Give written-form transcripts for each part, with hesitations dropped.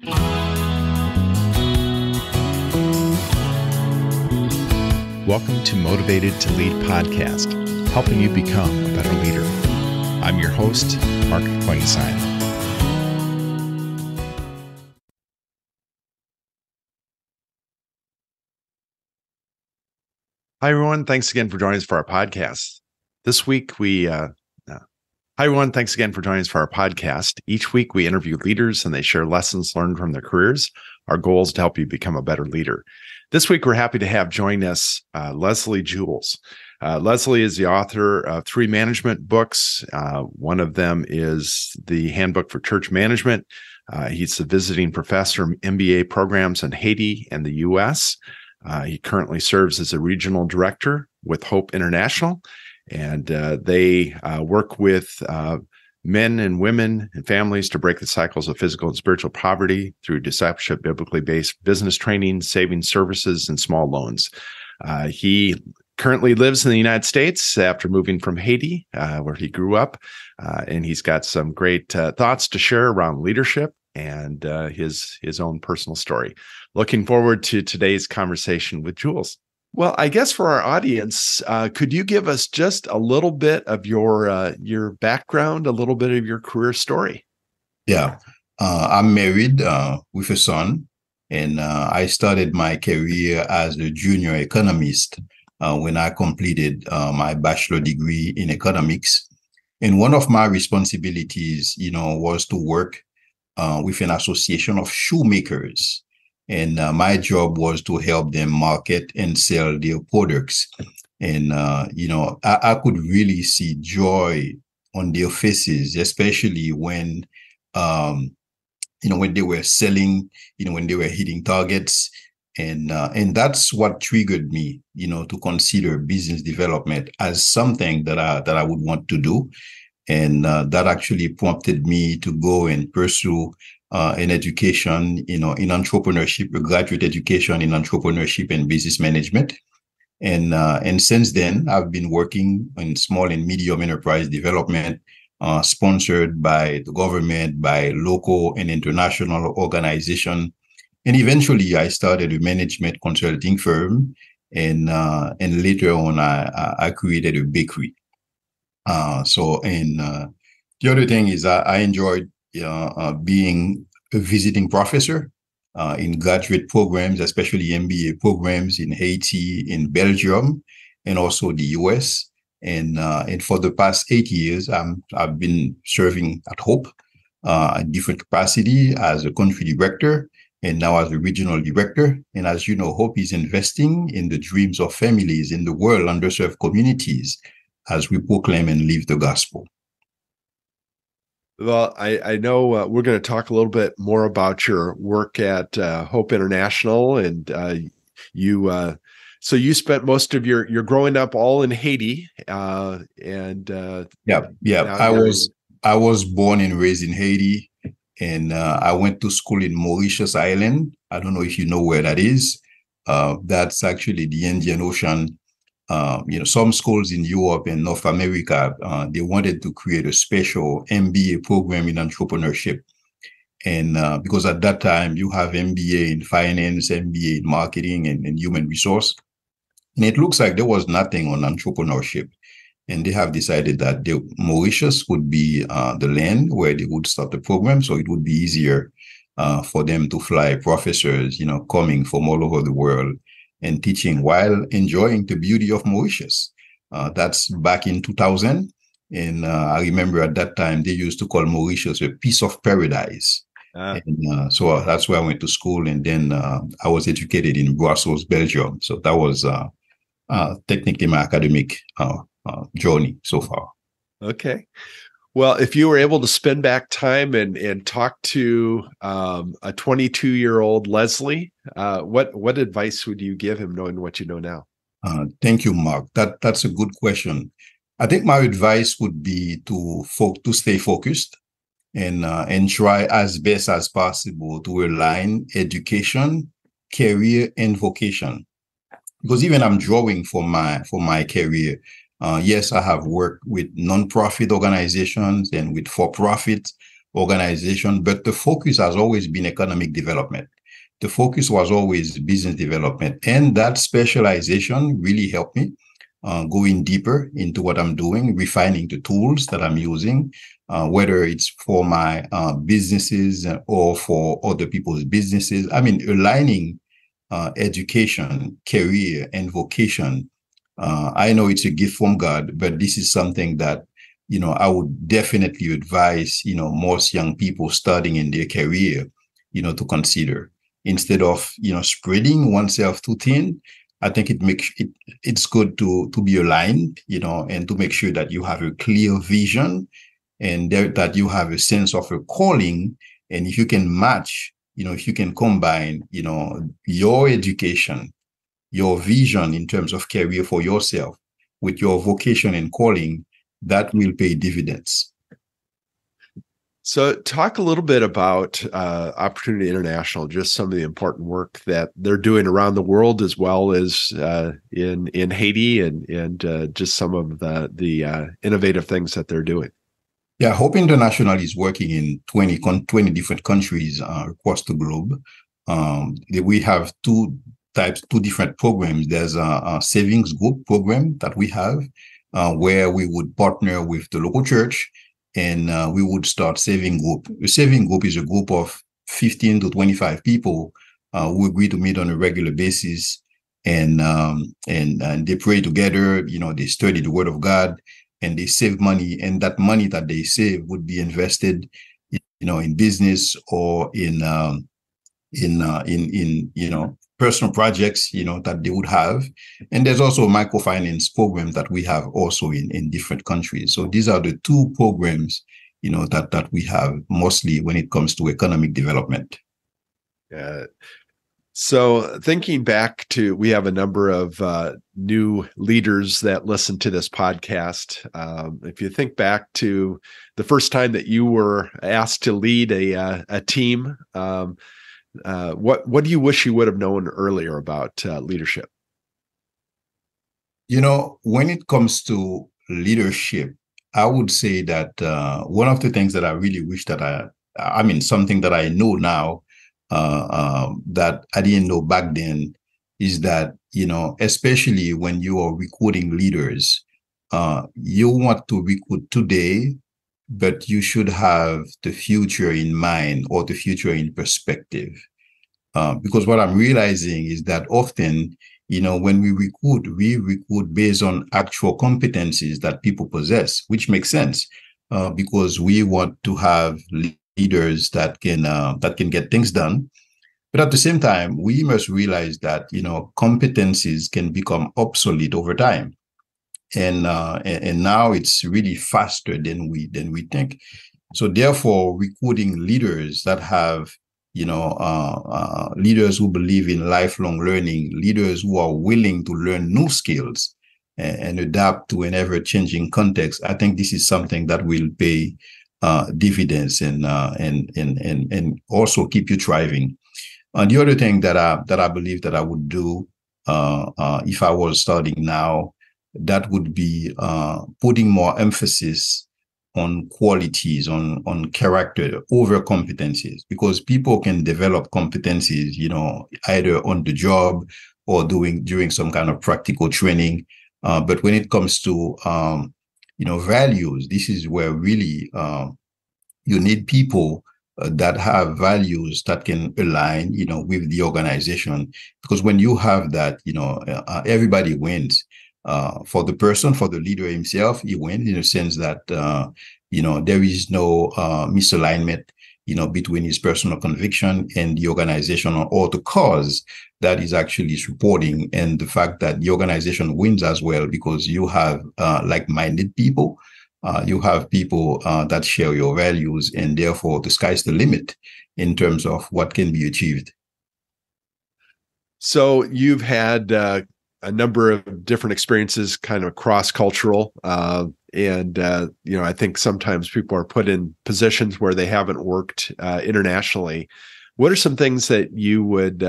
Welcome to Motivated to Lead podcast, helping you become a better leader. I'm your host, Mark Poinsine. Hi, everyone. Thanks again for joining us for our podcast. This week, Hi, everyone. Thanks again for joining us for our podcast. Each week, we interview leaders and they share lessons learned from their careers. Our goal is to help you become a better leader. This week, we're happy to have join us Leslie Jules. Leslie is the author of 3 management books. One of them is the Handbook for Church Management. He's a visiting professor of MBA programs in Haiti and the U.S. He currently serves as a regional director with Hope International. And they work with men and women and families to break the cycles of physical and spiritual poverty through discipleship, biblically based business training, saving services, and small loans. He currently lives in the United States after moving from Haiti, where he grew up. And he's got some great thoughts to share around leadership and his own personal story. Looking forward to today's conversation with Jules. Well, I guess for our audience, could you give us just a little bit of your background, a little bit of your career story? Yeah, I'm married with a son, and I started my career as a junior economist when I completed my bachelor degree in economics. And one of my responsibilities, was to work with an association of shoemakers. And my job was to help them market and sell their products. And, I could really see joy on their faces, especially when, when they were selling, when they were hitting targets. And that's what triggered me, to consider business development as something that I would want to do. And that actually prompted me to go and pursue an education, in entrepreneurship, a graduate education in entrepreneurship and business management. And since then, I've been working in small and medium enterprise development, sponsored by the government, by local and international organizations. And eventually, I started a management consulting firm, and later on, I created a bakery. The other thing is I enjoyed being a visiting professor in graduate programs, especially MBA programs in Haiti, in Belgium, and also the US. And for the past 8 years, I've been serving at Hope at different capacity as a country director and now as a regional director. And as you know, Hope is investing in the dreams of families in the world, underserved communities, as we proclaim and live the gospel. Well, I know we're going to talk a little bit more about your work at Hope International, and so you spent most of your growing up all in Haiti, I was born and raised in Haiti, and I went to school in Mauritius Island. I don't know if you know where that is. That's actually the Indian Ocean. Some schools in Europe and North America, they wanted to create a special MBA program in entrepreneurship. And because at that time, you have MBA in finance, MBA in marketing and human resource. And it looks like there was nothing on entrepreneurship. And they have decided that Mauritius would be the land where they would start the program. So it would be easier for them to fly professors, coming from all over the world and teaching while enjoying the beauty of Mauritius. That's back in 2000. And I remember at that time, they used to call Mauritius a piece of paradise. And so that's where I went to school. And then I was educated in Brussels, Belgium. So that was technically my academic journey so far. Okay. Well, if you were able to spend back time and talk to a 22-year-old Leslie, what advice would you give him knowing what you know now? Thank you, Mark. That's a good question. I think my advice would be to stay focused and try as best as possible to align education, career, and vocation. Because even I'm drawing for my career. Yes, I have worked with nonprofit organizations and with for-profit organization, but the focus has always been economic development. The focus was always business development. And that specialization really helped me going deeper into what I'm doing, refining the tools that I'm using, whether it's for my businesses or for other people's businesses. I mean, aligning education, career, and vocation. I know it's a gift from God, but this is something that, I would definitely advise, most young people starting in their career, to consider instead of, spreading oneself too thin. I think it's good to be aligned, and to make sure that you have a clear vision and that you have a sense of a calling. And if you can match, if you can combine, your education, your vision in terms of career for yourself with your vocation and calling, that will pay dividends. So talk a little bit about Opportunity International, just some of the important work that they're doing around the world, as well as in Haiti, and just some of the innovative things that they're doing. Yeah, Hope International is working in 20 different countries across the globe. We have two different programs. There's a savings group program that we have where we would partner with the local church, and we would start saving group. A saving group is a group of 15 to 25 people who agree to meet on a regular basis, and they pray together. They study the Word of God, and they save money. And that money that they save would be invested, in business or in personal projects, that they would have. And there's also a microfinance program that we have also in different countries. So these are the two programs, that we have mostly when it comes to economic development. So thinking back to, we have a number of new leaders that listen to this podcast. If you think back to the first time that you were asked to lead a team, what do you wish you would have known earlier about leadership? When it comes to leadership, I would say that one of the things that I really wish that something that I know now that I didn't know back then is that, especially when you are recruiting leaders, you want to recruit today, but you should have the future in mind or the future in perspective. Because what I'm realizing is that often, when we recruit based on actual competencies that people possess, which makes sense because we want to have leaders that can get things done. But at the same time, we must realize that, competencies can become obsolete over time. And now it's really faster than we think. So therefore, recruiting leaders that have, leaders who believe in lifelong learning, leaders who are willing to learn new skills and adapt to an ever-changing context, I think this is something that will pay dividends and also keep you thriving. The other thing that I believe that I would do if I was starting now, that would be putting more emphasis on qualities, on character over competencies, because people can develop competencies, either on the job or during some kind of practical training. But when it comes to, values, this is where really you need people that have values that can align, with the organization. Because when you have that, everybody wins. For the person, for the leader himself, he wins in the sense that, there is no misalignment, between his personal conviction and the organization or the cause that is actually supporting, and the fact that the organization wins as well, because you have like-minded people. You have people that share your values, and therefore the sky's the limit in terms of what can be achieved. So you've had a number of different experiences, kind of cross-cultural, and I think sometimes people are put in positions where they haven't worked internationally. What are some things that you would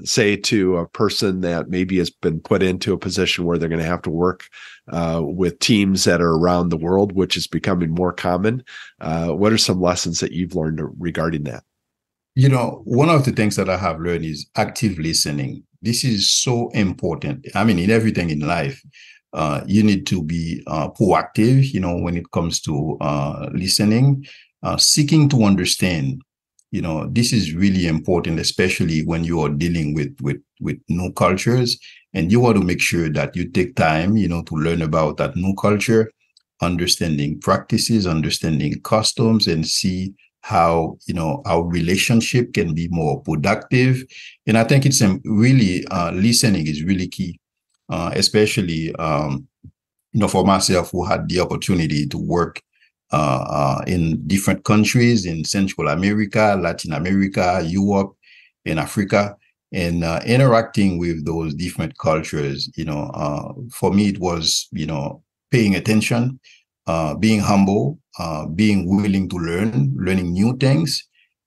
say to a person that maybe has been put into a position where they're going to have to work with teams that are around the world, which is becoming more common? What are some lessons that you've learned regarding that? One of the things that I have learned is active listening. This is so important. I mean, in everything in life, you need to be proactive, when it comes to listening, seeking to understand. This is really important, especially when you are dealing with new cultures, and you want to make sure that you take time, to learn about that new culture, understanding practices, understanding customs, and see how, our relationship can be more productive. And I think it's really listening is really key, especially, for myself, who had the opportunity to work in different countries in Central America, Latin America, Europe, and Africa, and interacting with those different cultures. For me, it was, paying attention, being humble, being willing to learning new things,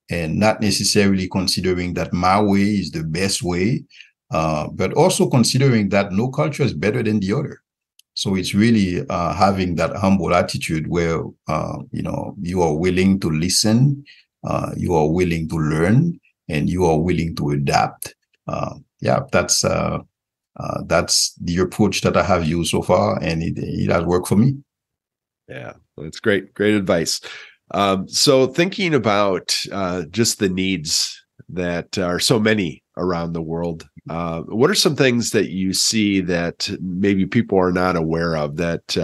and not necessarily considering that my way is the best way, but also considering that no culture is better than the other. So it's really having that humble attitude where, you are willing to listen, you are willing to learn, and you are willing to adapt. That's the approach that I have used so far, and it has worked for me. Yeah, that's great. Great advice. So thinking about just the needs that are so many around the world, what are some things that you see that maybe people are not aware of that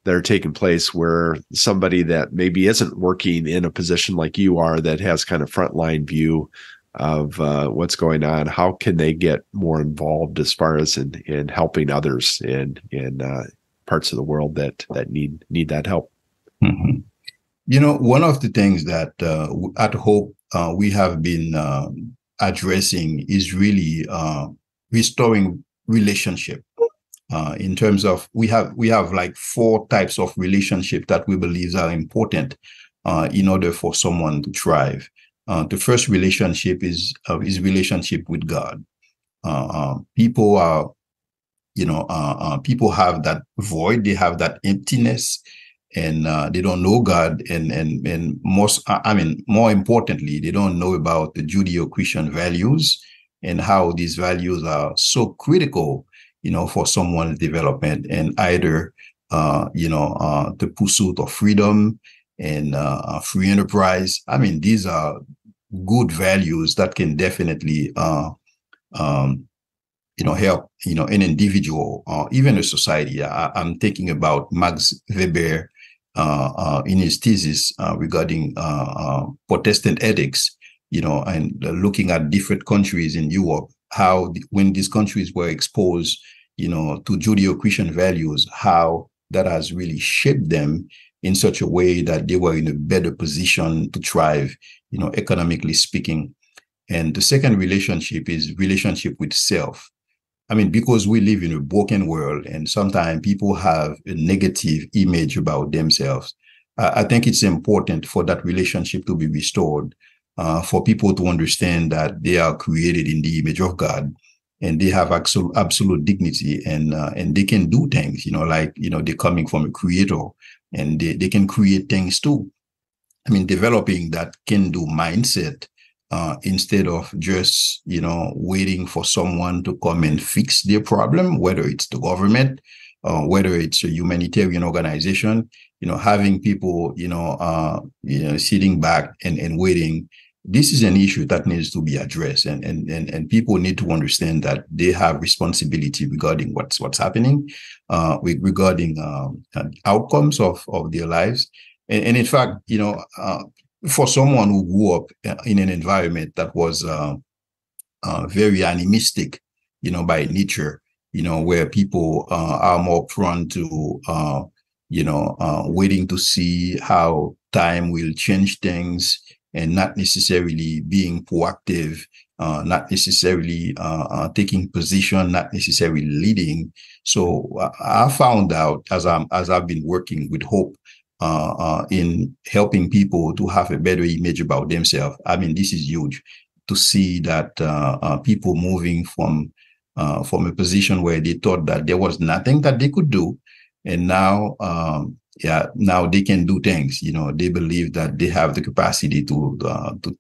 are taking place, where somebody that maybe isn't working in a position like you are, that has kind of frontline view of what's going on, how can they get more involved as far as in helping others in parts of the world that need that help? Mm-hmm. One of the things that at Hope we have been addressing is really restoring relationship. In terms of, we have like 4 types of relationship that we believe are important in order for someone to thrive. The first relationship is relationship with God. People are, people have that void, they have that emptiness, and they don't know God, and more importantly, they don't know about the Judeo-Christian values and how these values are so critical, for someone's development, and either the pursuit of freedom and free enterprise. I mean, these are good values that can definitely help, an individual or even a society. I'm thinking about Max Weber in his thesis regarding Protestant ethics, and looking at different countries in Europe, how when these countries were exposed, to Judeo-Christian values, how that has really shaped them in such a way that they were in a better position to thrive, economically speaking. And the second relationship is relationship with self. I mean, because we live in a broken world, and sometimes people have a negative image about themselves. I think it's important for that relationship to be restored, for people to understand that they are created in the image of God, and they have absolute dignity, and they can do things, they're coming from a creator, and they can create things too. I mean, developing that can-do mindset, instead of just, waiting for someone to come and fix their problem, whether it's the government, whether it's a humanitarian organization, having people, sitting back and waiting. This is an issue that needs to be addressed, and people need to understand that they have responsibility regarding what's happening, regarding outcomes of their lives. And in fact, for someone who grew up in an environment that was very animistic, by nature, where people are more prone to, waiting to see how time will change things, and not necessarily being proactive, not necessarily taking position, not necessarily leading. So I found out as I've been working with Hope, in helping people to have a better image about themselves. I mean, this is huge. to see that people moving from a position where they thought that there was nothing that they could do, and now now they can do things. They believe that they have the capacity to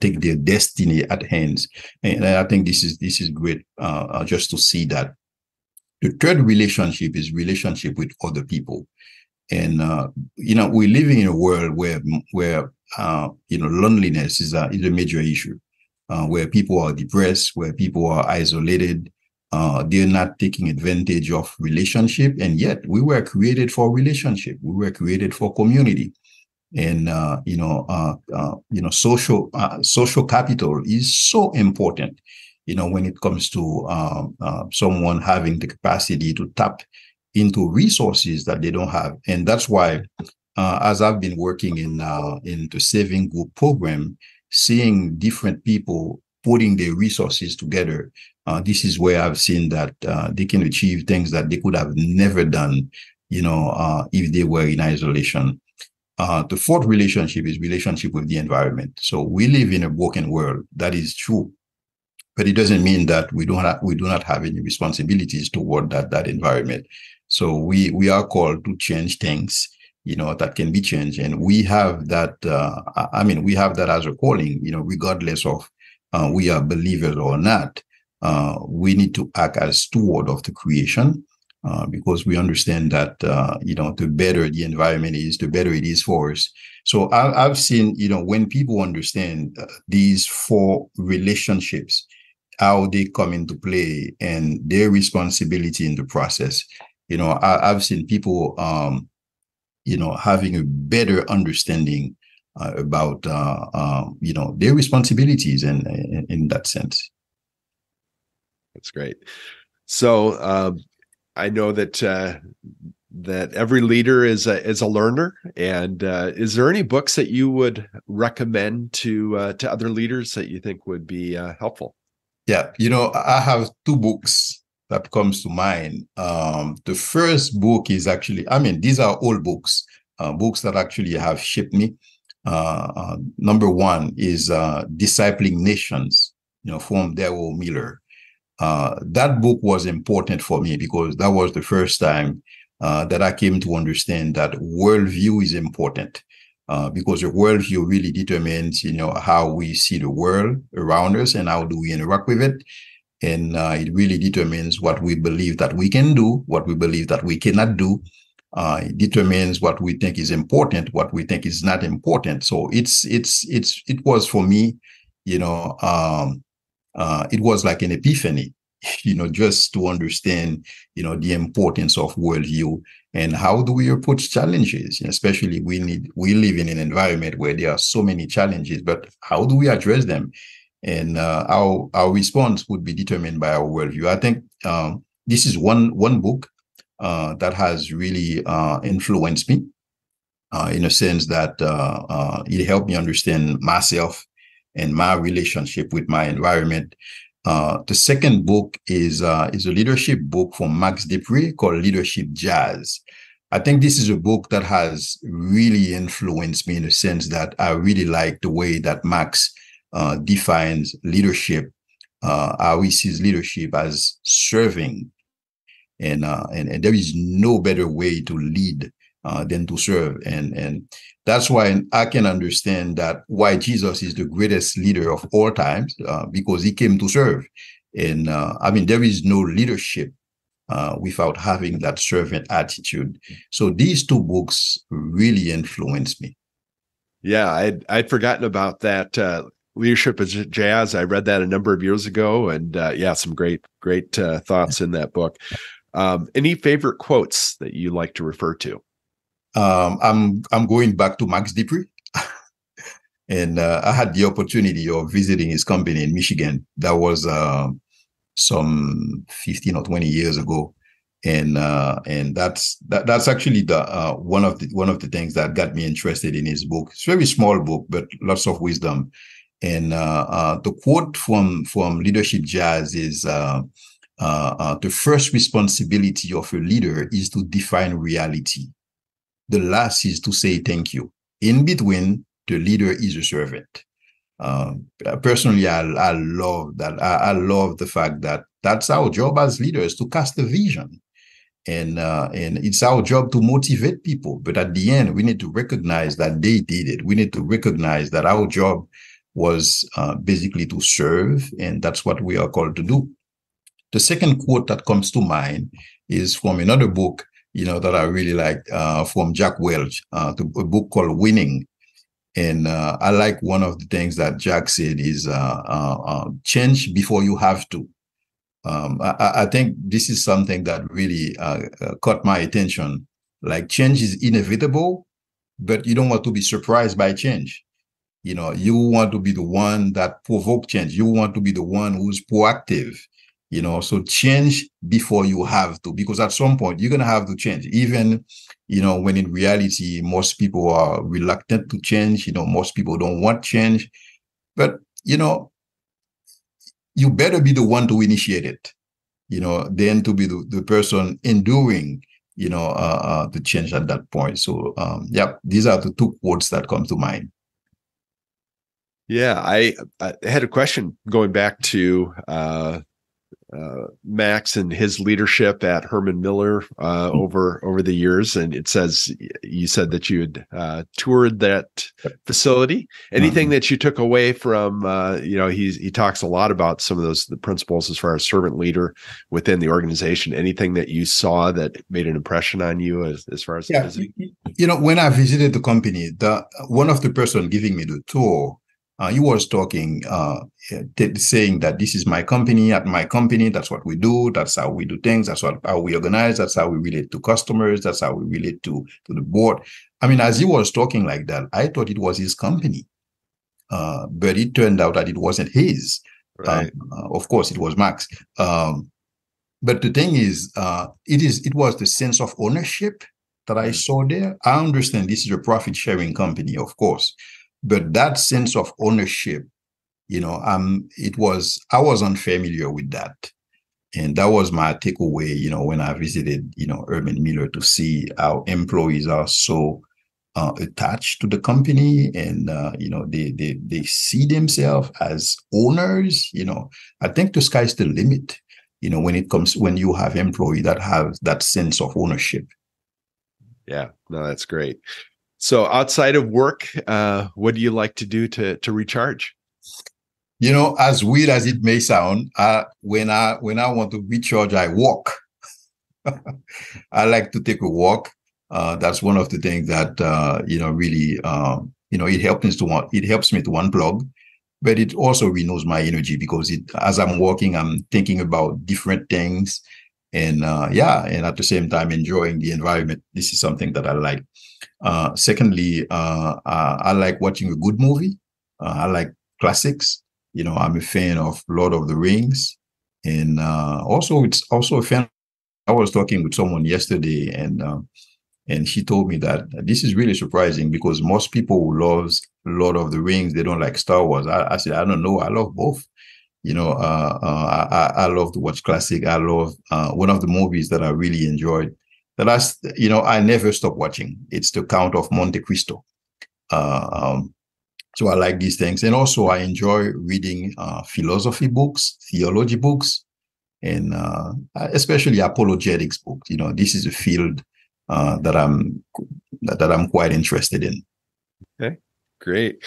take their destiny at hands, and I think this is great. Just to see that. The third relationship is relationship with other people. And, we're living in a world where loneliness is a major issue, where people are depressed, where people are isolated. They're not taking advantage of relationship. And yet we were created for relationship. We were created for community. And, social capital is so important, when it comes to someone having the capacity to tap into resources that they don't have. And that's why, as I've been working in the saving group program, seeing different people putting their resources together, this is where I've seen that they can achieve things that they could have never done, if they were in isolation. The fourth relationship is relationship with the environment. So we live in a broken world. That is true. But it doesn't mean that we do not have any responsibilities toward that environment. So we are called to change things, that can be changed, and we have that. We have that as a calling, regardless of we are believers or not. We need to act as steward of the creation, because we understand that the better the environment is, the better it is for us. So I've seen, when people understand these four relationships, how they come into play and their responsibility in the process. I've seen people, having a better understanding about, their responsibilities in that sense. That's great. So I know that that every leader is a learner. And is there any books that you would recommend to other leaders that you think would be helpful? Yeah, I have two books that comes to mind. The first book is actually, these are old books, books that actually have shaped me. Number one is Discipling Nations, from Darrell Miller. That book was important for me because that was the first time that I came to understand that worldview is important. Because the worldview really determines, how we see the world around us and how do we interact with it. And it really determines what we believe that we can do, what we believe that we cannot do. It determines what we think is important, what we think is not important. So it was for me, it was like an epiphany, just to understand, the importance of worldview and how do we approach challenges. Especially we live in an environment where there are so many challenges, but how do we address them? And our response would be determined by our worldview. I think this is one book that has really influenced me in a sense that it helped me understand myself and my relationship with my environment. The second book is a leadership book from Max Dupree called Leadership Jazz. I think this is a book that has really influenced me in the sense that I really like the way that Max defines leadership, how he sees leadership as serving. And there is no better way to lead than to serve. And that's why I can understand that why Jesus is the greatest leader of all times, because he came to serve. And there is no leadership without having that servant attitude. So these two books really influenced me. Yeah, I'd forgotten about that. Leadership is Jazz. I read that a number of years ago, and some great thoughts in that book. Any favorite quotes that you like to refer to? I'm going back to Max Dupree, and I had the opportunity of visiting his company in Michigan. That was some 15 or 20 years ago, and that's actually the one of the things that got me interested in his book. It's a very small book, but lots of wisdom. And the quote from Leadership Jazz is, the first responsibility of a leader is to define reality. The last is to say thank you. In between, the leader is a servant. Personally, I love that. I love the fact that that's our job as leaders, to cast a vision. And it's our job to motivate people. But at the end, we need to recognize that they did it. We need to recognize that our job was basically to serve, and that's what we are called to do. The second quote that comes to mind is from another book, that I really like, from Jack Welch, a book called Winning. And I like one of the things that Jack said is change before you have to. I think this is something that really caught my attention. Like, change is inevitable, but you don't want to be surprised by change. You want to be the one that provoke change. You want to be the one who's proactive. So change before you have to, because at some point you're going to have to change, even, when in reality, most people are reluctant to change. Most people don't want change, but, you better be the one to initiate it, than to be the person enduring, the change at that point. So, these are the two quotes that come to mind. Yeah, I had a question going back to Max and his leadership at Herman Miller over the years, and it says you said that you had toured that facility. Anything that you took away from? He talks a lot about some of the principles as far as servant leader within the organization. Anything that you saw that made an impression on you as far as visiting? When I visited the company, one of the person giving me the tour, he was talking, saying that this is my company. At my company, that's what we do. That's how we do things. That's how we organize. That's how we relate to customers. That's how we relate to the board. I mean, as he was talking like that, I thought it was his company, but it turned out that it wasn't his. Right. Of course, it was Max. But the thing is, it was the sense of ownership that I saw there. I understand this is a profit sharing company, of course. But that sense of ownership, I was unfamiliar with that. And that was my takeaway, when I visited, Herman Miller, to see how employees are so attached to the company, and, they see themselves as owners. I think the sky's the limit, when you have employees that have that sense of ownership. Yeah, no, that's great. So outside of work, what do you like to do to recharge? As weird as it may sound, when I want to recharge, I walk. I like to take a walk. That's one of the things that really it helps me to unplug, but it also renews my energy, because as I'm walking, I'm thinking about different things, and and at the same time enjoying the environment. This is something that I like. Secondly, I like watching a good movie. I like classics. I'm a fan of Lord of the Rings, and also it's also a fan. I was talking with someone yesterday, and she told me that this is really surprising, because most people who loves Lord of the Rings, they don't like Star Wars. I said, I don't know. I love both. I love to watch classic. I love one of the movies that I really enjoyed. I never stop watching. It's The Count of Monte Cristo. So I like these things. And also I enjoy reading philosophy books, theology books, and especially apologetics books. This is a field that I'm quite interested in. Okay, great.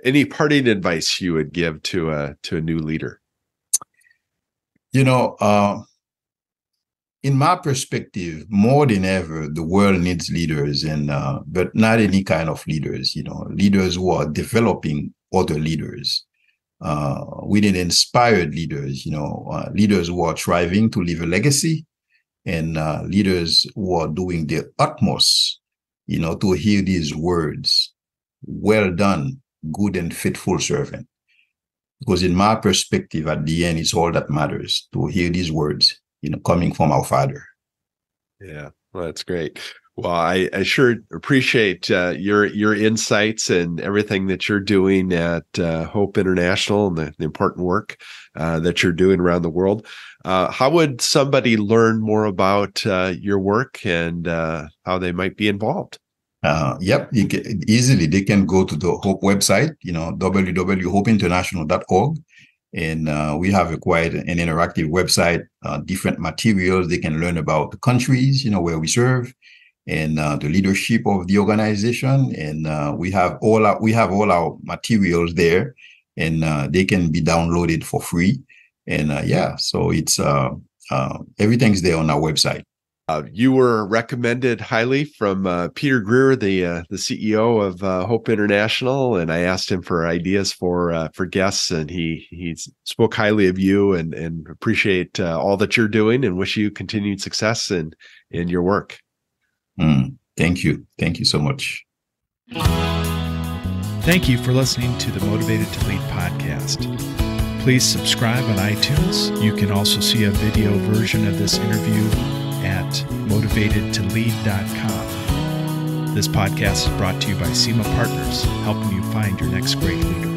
Any parting advice you would give to a new leader? In my perspective, more than ever, the world needs leaders, but not any kind of leaders. Leaders who are developing other leaders. We need inspired leaders. Leaders who are striving to leave a legacy, and leaders who are doing their utmost, to hear these words: "Well done, good and faithful servant." Because in my perspective, at the end, it's all that matters, to hear these words, coming from our Father. Yeah, well, that's great. Well, I sure appreciate your insights and everything that you're doing at Hope International, and the important work that you're doing around the world. How would somebody learn more about your work and how they might be involved? Yep, easily they can go to the Hope website, www.hopeinternational.org. And we have quite an interactive website, different materials. They can learn about the countries, where we serve, and the leadership of the organization. And we have all our materials there, and they can be downloaded for free. And so it's everything's there on our website. You were recommended highly from Peter Greer, the CEO of Hope International, and I asked him for ideas for guests, and he spoke highly of you and appreciate all that you're doing, and wish you continued success in your work. Thank you so much. Thank you for listening to the Motivated to Lead podcast. Please subscribe on iTunes. You can also see a video version of this interview at motivatedtolead.com. This podcast is brought to you by SEMA Partners, helping you find your next great leader.